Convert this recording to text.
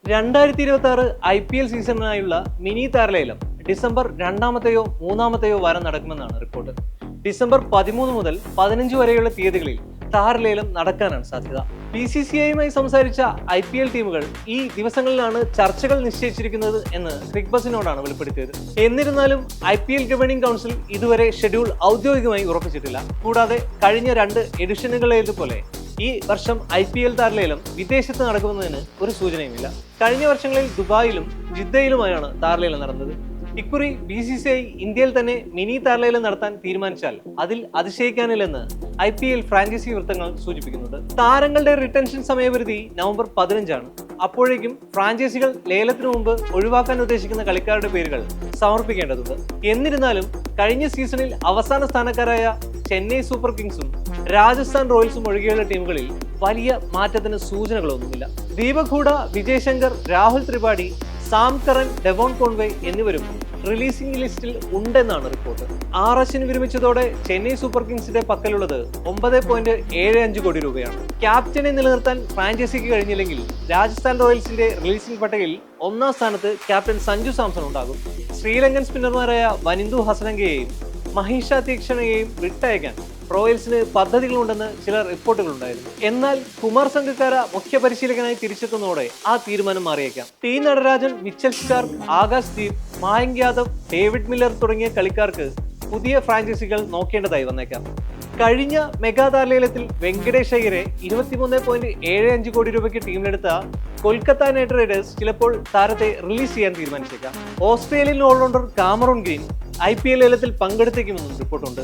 2026 IPL സീസണിനായുള്ള mini താരലേലം December 2-ാമത്തെയോ 3-ാമത്തെയോ വാരം നടക്കുമെന്നാണ് report. December 13 മുതൽ 15 വരെയുള്ള തീയതികളിൽ താരലേലം നടക്കാനാണ് സാധ്യത. BCCIയുമായി സംസാരിച്ച IPL ടീമുകൾ ഈ ദിവസങ്ങളിലാണ് ചർച്ചകൾ നിശ്ചയിച്ചിരിക്കുന്നത് എന്ന് ക്രിക്ബസിനോടാണ് വെളിപ്പെടുത്തിയത്. എന്നിരുന്നാലും IPL ഗവേണിംഗ് കൗൺസിൽ ഇതുവരെ ഷെഡ്യൂൾ ഔദ്യോഗികമായി ഉറപ്പിച്ചിട്ടില്ല. കൂടാതെ കഴിഞ്ഞ 2 എഡിഷനുകളേതുപോലെ ഈ വർഷം IPL താരലേലം വിദേശത്ത് നടക്കുന്നതിന് ഒരു സൂചനയുമില്ല. കഴിഞ്ഞ വർഷങ്ങളിൽ ദുബായിലും ജിദ്ദയിലുമായാണ് താരലേലം നടന്നത്. ഇക്കുറി BCCI ഇന്ത്യയിൽ തന്നെ മിനി താരലേലം നടത്താൻ തീരുമാനിച്ചാൽ അതിൽ അതിശയിക്കാനില്ലെന്ന് IPL ഫ്രാഞ്ചൈസി വൃത്തങ്ങൾ സൂചിപ്പിക്കുന്നുണ്ട്. താരങ്ങളുടെ റിട്ടൻഷൻ സമയപരിധി നവംബർ 15 അപ്പോഴേക്കും ഫ്രാഞ്ചൈസികൾ ലേലത്തിനു മുമ്പ് ഒഴിവാക്കാൻ ഉദ്ദേശിക്കുന്ന കളിക്കാരുടെ പേരുകൾ സമർപ്പിക്കേണ്ടതുണ്ട്. എന്നിരുന്നാലും കഴിഞ്ഞ സീസണിൽ അവസാന സ്ഥാനക്കാരായ ചെന്നൈ സൂപ്പർ കിങ്സും രാജസ്ഥാൻ റോയൽസും ഒഴികെയുള്ള ടീമുകളിൽ വലിയ മാറ്റത്തിന് സൂചനകളൊന്നുമില്ല. Deepak Hooda, Vijay Shankar, Rahul Tripathi, Sam Curran, Devon Conway എന്നിവരും റിലീസിംഗ് ലിസ്റ്റിൽ ഉണ്ടെന്നാണ് റിപ്പോർട്ട്. 6 അശ്വിൻ വിരമിച്ചതോടെ ചെന്നൈ സൂപ്പർ കിങ്സിന്റെ പക്കലുള്ളത് 9.75 കോടി രൂപയാണ്. ക്യാപ്റ്റനെ നിലനിർത്താൻ ഫ്രാഞ്ചൈസിക്ക് കഴിഞ്ഞില്ലെങ്കിൽ രാജസ്ഥാൻ റോയൽസിന്റെ റിലീസിംഗ് പട്ടികയിൽ 1-ാം സ്ഥാനത്ത് ക്യാപ്റ്റൻ സഞ്ജു സാംസൺ ഉണ്ടാകും. ശ്രീലങ്കൻ സ്പിന്നർമാരായ വനിന്ദു ഹസനങ്കയെയും മഹീഷ തീക്ഷണയെയും വിട്ടയക്കാൻ റോയൽസിന് പദ്ധതികളുണ്ടെന്ന് ചില റിപ്പോർട്ടുകളുണ്ടായിരുന്നു. എന്നാൽ കുമാർ സംഗക്കാര മുഖ്യ പരിശീലകനായി തിരിച്ചെത്തുന്നതോടെ ആ തീരുമാനം മാറിയേക്കാം. T Natarajan, Mitchell Starc, Akash Deep, Mayank Yadav, David Miller തുടങ്ങിയ കളിക്കാർക്ക് പുതിയ ഫ്രാഞ്ചൈസികൾ നോക്കേണ്ടതായി വന്നേക്കാം. കഴിഞ്ഞ മെഗാ താരലേലത്തിൽ വെങ്കടേഷ് അയ്യരെ 23.75 കോടി രൂപയ്ക്ക് ടീമിലെടുത്ത കൊൽക്കത്ത നൈറ്റ് റൈഡേഴ്സ് ചിലപ്പോൾ താരത്തെ റിലീസ് ചെയ്യാൻ തീരുമാനിച്ചേക്കാം. Australian allrounder Cameron Green IPL ലേലത്തിൽ പങ്കെടുത്തേക്കുമെന്നും റിപ്പോർട്ടുണ്ട്.